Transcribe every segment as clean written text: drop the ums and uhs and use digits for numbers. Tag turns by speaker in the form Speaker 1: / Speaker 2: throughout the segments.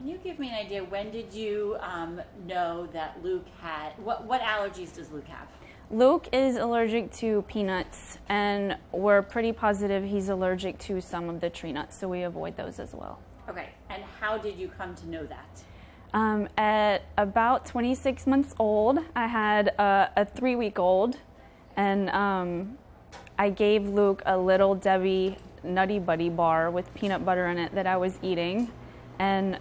Speaker 1: Can you give me an idea, when did you know that Luke had, what allergies does Luke have?
Speaker 2: Luke is allergic to peanuts, and we're pretty positive he's allergic to some of the Treenuts, so we avoid those as well.
Speaker 1: Okay, and how did you come to know that?
Speaker 2: At about 26 months old, I had a 3-week-old, and I gave Luke a Little Debbie Nutty Buddy bar with peanut butter in it that I was eating, and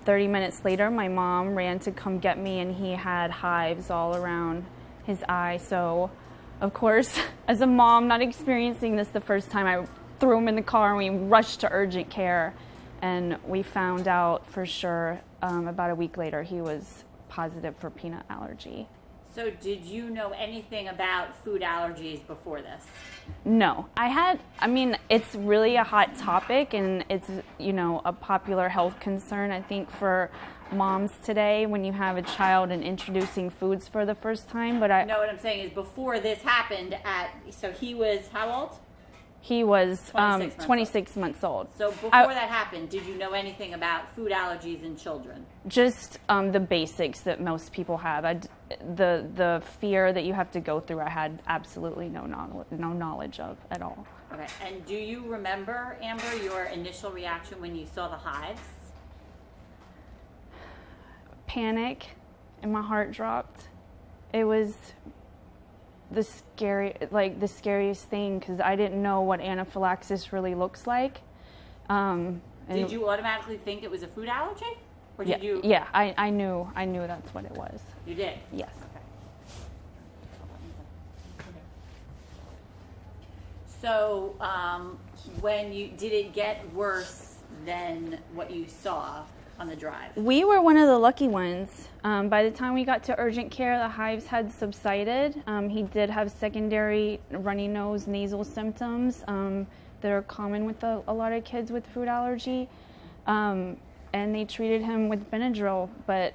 Speaker 2: 30 minutes later, my mom ran to come get me, and he had hives all around his eye. So, of course, as a mom, not experiencing this the first time, I threw him in the car and we rushed to urgent care. And we found out for sure about a week later he was positive for peanut allergy.
Speaker 1: So did you know anything about food allergies before this?
Speaker 2: No. It's really a hot topic, and it's, a popular health concern, I think, for moms today when you have a child and introducing foods for the first time. But
Speaker 1: No, what I'm saying is before this happened so he was how old?
Speaker 2: He was 26 months old.
Speaker 1: So before that happened, did you know anything about food allergies in children?
Speaker 2: Just the basics that most people have. The fear that you have to go through, I had absolutely no knowledge of at all.
Speaker 1: Okay, and do you remember, Amber, your initial reaction when you saw the hives?
Speaker 2: Panic, and my heart dropped. It was the scariest thing, because I didn't know what anaphylaxis really looks like.
Speaker 1: Did you automatically think it was a food allergy? Or did you?
Speaker 2: Yeah, I knew that's what it was.
Speaker 1: You did?
Speaker 2: Yes.
Speaker 1: Okay. So, did it get worse than what you saw on the drive?
Speaker 2: We were one of the lucky ones. By the time we got to urgent care, the hives had subsided. He did have secondary runny nose, nasal symptoms that are common with a lot of kids with food allergy. And they treated him with Benadryl, but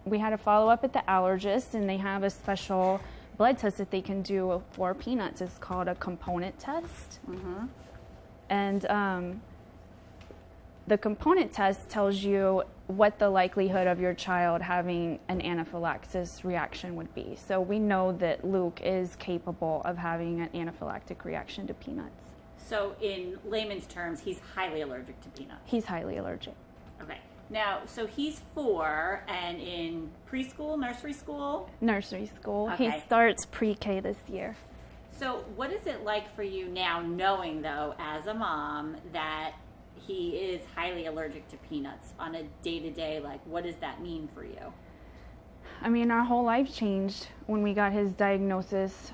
Speaker 2: we had to follow up at the allergist, and they have a special blood test that they can do for peanuts. It's called a component test.
Speaker 1: Mm-hmm.
Speaker 2: And the component test tells you what the likelihood of your child having an anaphylaxis reaction would be. So we know that Luke is capable of having an anaphylactic reaction to peanuts.
Speaker 1: So in layman's terms, he's highly allergic to peanuts.
Speaker 2: He's highly allergic.
Speaker 1: Okay. Now, so he's 4, and in preschool, nursery school?
Speaker 2: Nursery school.
Speaker 1: Okay.
Speaker 2: He starts pre-K this year.
Speaker 1: So what is it like for you now, knowing, though, as a mom, that he is highly allergic to peanuts on a day-to-day? Like, what does that mean for you?
Speaker 2: Our whole life changed when we got his diagnosis.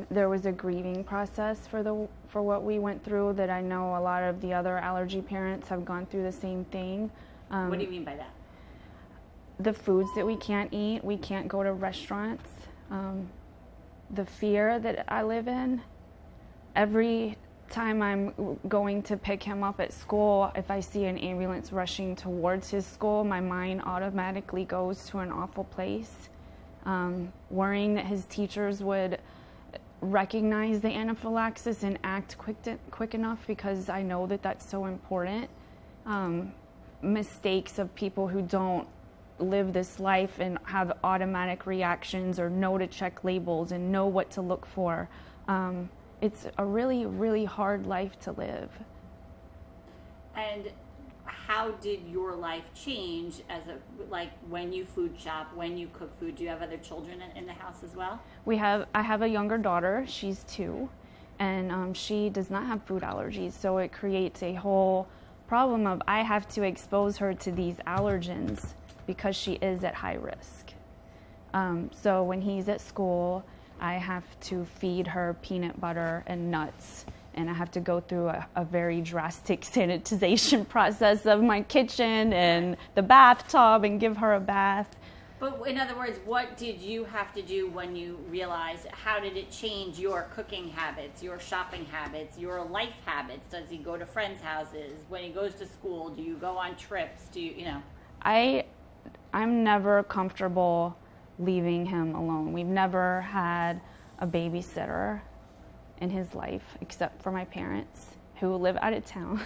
Speaker 2: There was a grieving process for what we went through that I know a lot of the other allergy parents have gone through the same thing.
Speaker 1: What do you mean by that?
Speaker 2: The foods that we can't eat, we can't go to restaurants. The fear that I live in. Every time I'm going to pick him up at school, if I see an ambulance rushing towards his school, my mind automatically goes to an awful place. Worrying that his teachers would recognize the anaphylaxis and act quick enough, because I know that that's so important. Mistakes of people who don't live this life and have automatic reactions, or know to check labels and know what to look for. It's a really, really hard life to live.
Speaker 1: And how did your life change when you food shop, when you cook food? Do you have other children in the house as well?
Speaker 2: I have a younger daughter. She's 2, and she does not have food allergies, so it creates a whole problem of I have to expose her to these allergens because she is at high risk. So when he's at school, I have to feed her peanut butter and nuts, and I have to go through a very drastic sanitization process of my kitchen and the bathtub and give her a bath.
Speaker 1: But in other words, what did you have to do when you realized? How did it change your cooking habits, your shopping habits, your life habits? Does he go to friends' houses? When he goes to school, do you go on trips?
Speaker 2: I'm never comfortable leaving him alone. We've never had a babysitter in his life except for my parents, who live out of town.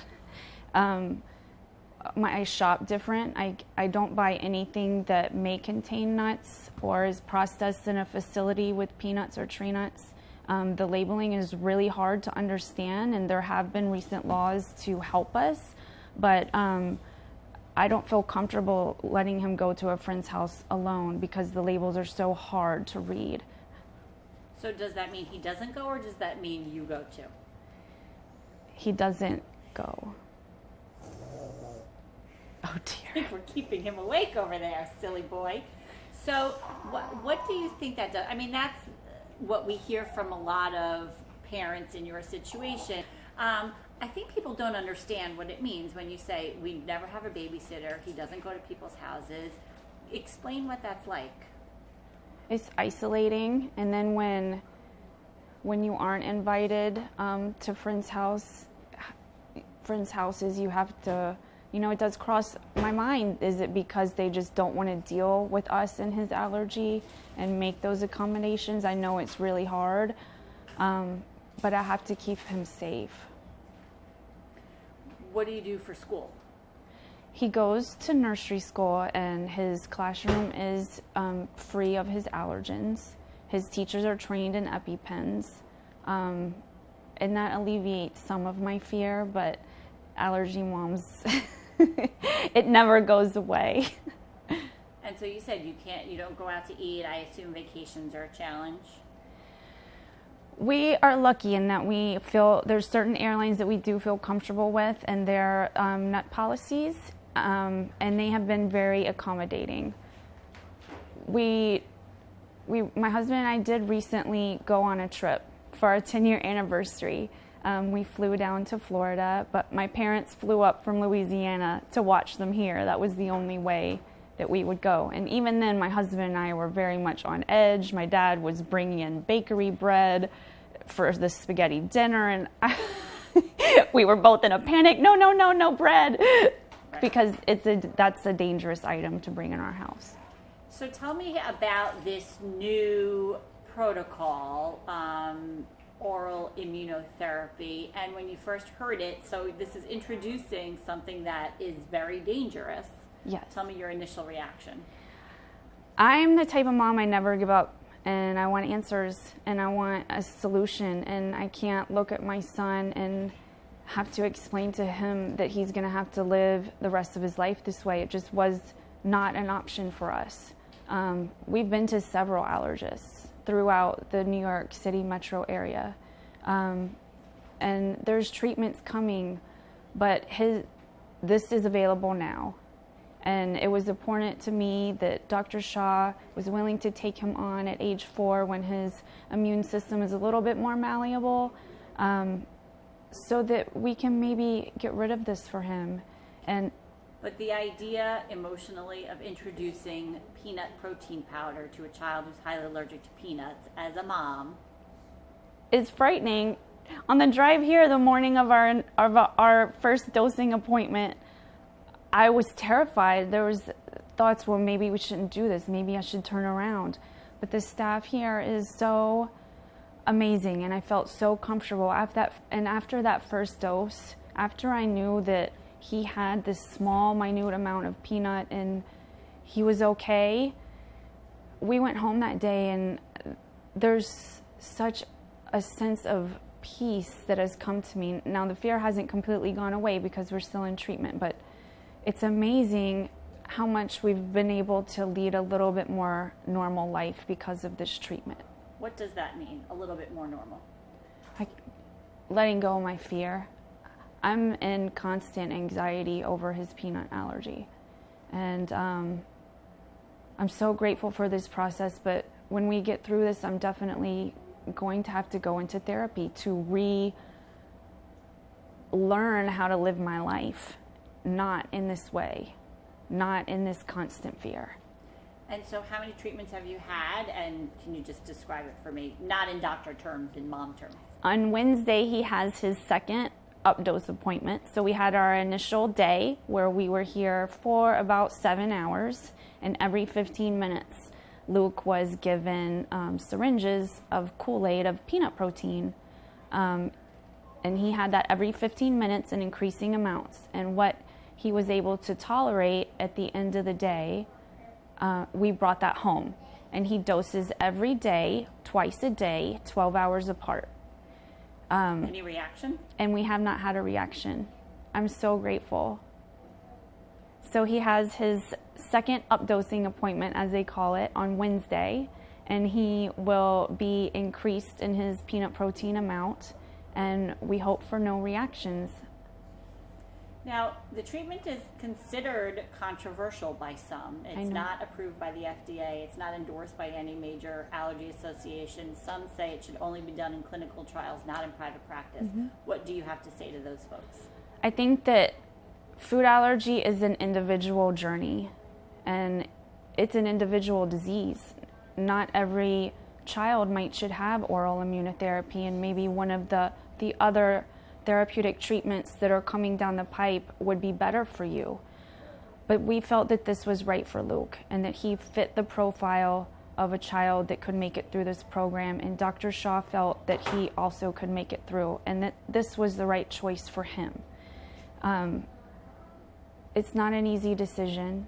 Speaker 2: I shop different. I don't buy anything that may contain nuts or is processed in a facility with peanuts or treenuts. The labeling is really hard to understand, and there have been recent laws to help us, but I don't feel comfortable letting him go to a friend's house alone because the labels are so hard to read.
Speaker 1: So does that mean he doesn't go, or does that mean you go too?
Speaker 2: He doesn't go. Oh dear.
Speaker 1: We're keeping him awake over there, silly boy. So what do you think that does? I mean, that's what we hear from a lot of parents in your situation. I think people don't understand what it means when you say, we never have a babysitter, he doesn't go to people's houses. Explain what that's like.
Speaker 2: It's isolating, and then when you aren't invited to friends' houses, you have to, it does cross my mind. Is it because they just don't want to deal with us and his allergy and make those accommodations? I know it's really hard, but I have to keep him safe.
Speaker 1: What do you do for school?
Speaker 2: He goes to nursery school, and his classroom is free of his allergens. His teachers are trained in EpiPens, and that alleviates some of my fear, but allergy moms, it never goes away.
Speaker 1: And so you said you don't go out to eat. I assume vacations are a challenge.
Speaker 2: We are lucky in that we feel there's certain airlines that we do feel comfortable with, and their nut policies, and they have been very accommodating. My husband and I did recently go on a trip for our 10-year anniversary. We flew down to Florida, but my parents flew up from Louisiana to watch them here. That was the only way that we would go. And even then, my husband and I were very much on edge. My dad was bringing in bakery bread for the spaghetti dinner, and we were both in a panic. No bread, because that's a dangerous item to bring in our house.
Speaker 1: So tell me about this new protocol, oral immunotherapy, and when you first heard it. So this is introducing something that is very dangerous.
Speaker 2: Yes.
Speaker 1: Tell me your initial reaction.
Speaker 2: I'm the type of mom, I never give up, and I want answers, and I want a solution, and I can't look at my son and have to explain to him that he's going to have to live the rest of his life this way. It just was not an option for us. We've been to several allergists throughout the New York City metro area, and there's treatments coming, but this is available now. And it was important to me that Dr. Shah was willing to take him on at age 4 when his immune system is a little bit more malleable, so that we can maybe get rid of this for him.
Speaker 1: But the idea emotionally of introducing peanut protein powder to a child who's highly allergic to peanuts as a mom
Speaker 2: is frightening. On the drive here, the morning of our first dosing appointment, I was terrified. There was thoughts, well, maybe we shouldn't do this. Maybe I should turn around. But the staff here is so amazing, and I felt so comfortable. After that first dose, after I knew that he had this small, minute amount of peanut and he was okay, we went home that day, and there's such a sense of peace that has come to me. Now, the fear hasn't completely gone away because we're still in treatment, but it's amazing how much we've been able to lead a little bit more normal life because of this treatment.
Speaker 1: What does that mean, a little bit more normal?
Speaker 2: Letting go of my fear. I'm in constant anxiety over his peanut allergy. And I'm so grateful for this process, but when we get through this, I'm definitely going to have to go into therapy to relearn how to live my life. Not in this way, not in this constant fear.
Speaker 1: And so how many treatments have you had, and can you just describe it for me, not in doctor terms, in mom terms?
Speaker 2: On Wednesday, he has his second updose appointment. So we had our initial day where we were here for about 7 hours, and every 15 minutes, Luke was given syringes of Kool-Aid of peanut protein. And he had that every 15 minutes in increasing amounts. And what he was able to tolerate at the end of the day, we brought that home. And he doses every day, twice a day, 12 hours apart.
Speaker 1: Any reaction?
Speaker 2: And we have not had a reaction. I'm so grateful. So he has his second updosing appointment, as they call it, on Wednesday, and he will be increased in his peanut protein amount, and we hope for no reactions.
Speaker 1: Now, the treatment is considered controversial by some. It's not approved by the FDA. It's not endorsed by any major allergy association. Some say it should only be done in clinical trials, not in private practice. What do you have to say to those folks?
Speaker 2: I think that food allergy is an individual journey, and it's an individual disease. Not every child should have oral immunotherapy, and maybe one of the other therapeutic treatments that are coming down the pipe would be better for you. But we felt that this was right for Luke, and that he fit the profile of a child that could make it through this program, and Dr. Shah felt that he also could make it through, and that this was the right choice for him. It's not an easy decision,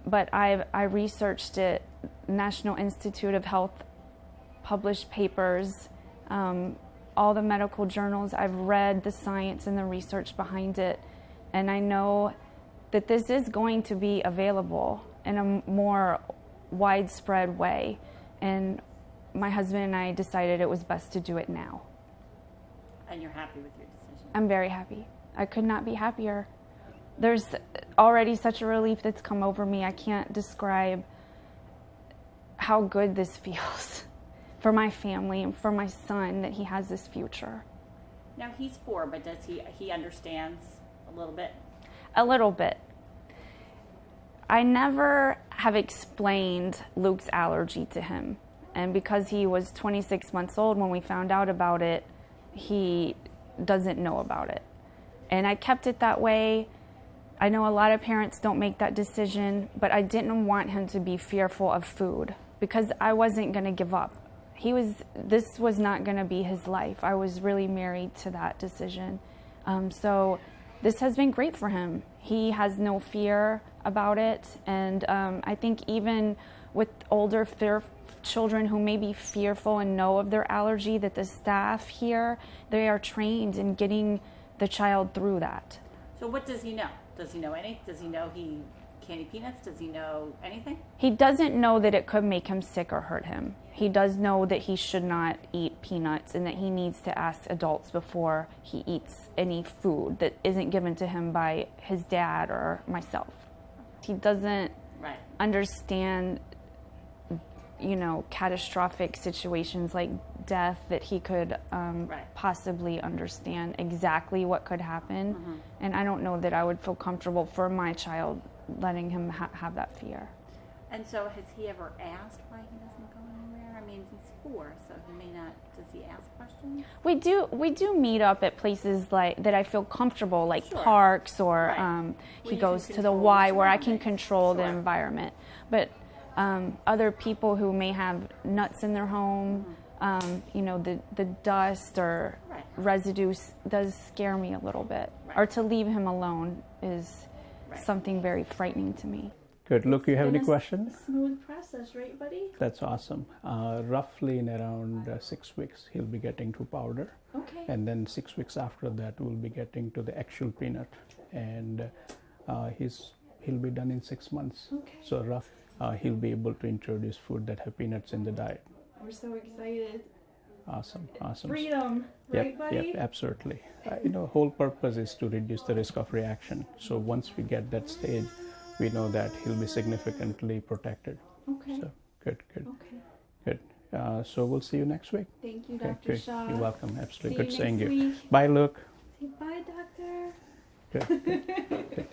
Speaker 2: but I researched it. National Institute of Health published papers, all the medical journals. I've read the science and the research behind it, and I know that this is going to be available in a more widespread way, and my husband and I decided it was best to do it now.
Speaker 1: And you're happy with your decision?
Speaker 2: I'm very happy. I could not be happier. There's already such a relief that's come over me. I can't describe how good this feels for my family and for my son, that he has this future.
Speaker 1: Now, he's 4, but does he understands a little bit?
Speaker 2: A little bit. I never have explained Luke's allergy to him. And because he was 26 months old when we found out about it, he doesn't know about it. And I kept it that way. I know a lot of parents don't make that decision, but I didn't want him to be fearful of food, because I wasn't going to give up. This was not going to be his life. I was really married to that decision. So this has been great for him. He has no fear about it. And I think even with older children who may be fearful and know of their allergy, that the staff here, they are trained in getting the child through that.
Speaker 1: So what does he know? Does he know anything? Does he know he can't eat peanuts? Does he know anything?
Speaker 2: He doesn't know that it could make him sick or hurt him. He does know that he should not eat peanuts, and that he needs to ask adults before he eats any food that isn't given to him by his dad or myself. He doesn't understand, catastrophic situations like death, that he could possibly understand exactly what could happen. And I don't know that I would feel comfortable for my child letting him have that fear.
Speaker 1: And so has he ever asked why he doesn't go anywhere? I mean, he's 4, so he may not. Does he ask questions?
Speaker 2: We do meet up at places like that I feel comfortable, like parks, or he goes to the Y, where I can control the environment. But other people who may have nuts in their home, the dust or residues does scare me a little bit. Or to leave him alone is something very frightening to me.
Speaker 3: Good. Luke, you have any questions?
Speaker 4: Smooth process, right, buddy?
Speaker 3: That's awesome. Roughly in around 6 weeks, he'll be getting to powder.
Speaker 4: Okay.
Speaker 3: And then 6 weeks after that, we'll be getting to the actual peanut. And he'll be done in 6 months.
Speaker 4: Okay.
Speaker 3: So he'll be able to introduce food that have peanuts in the diet.
Speaker 4: We're so excited.
Speaker 3: Awesome.
Speaker 4: Freedom, right, buddy?
Speaker 3: Yep, absolutely. Whole purpose is to reduce the risk of reaction. So once we get that stage, we know that he'll be significantly protected.
Speaker 4: Okay.
Speaker 3: So good.
Speaker 4: Okay.
Speaker 3: Good. So we'll see you next week.
Speaker 4: Thank you,
Speaker 3: Okay,
Speaker 4: Dr.
Speaker 3: great.
Speaker 4: Shah.
Speaker 3: You're welcome. Absolutely.
Speaker 4: See
Speaker 3: Good
Speaker 4: you
Speaker 3: seeing
Speaker 4: next
Speaker 3: you.
Speaker 4: week.
Speaker 3: Bye, Luke.
Speaker 4: Say bye, doctor.
Speaker 3: Good.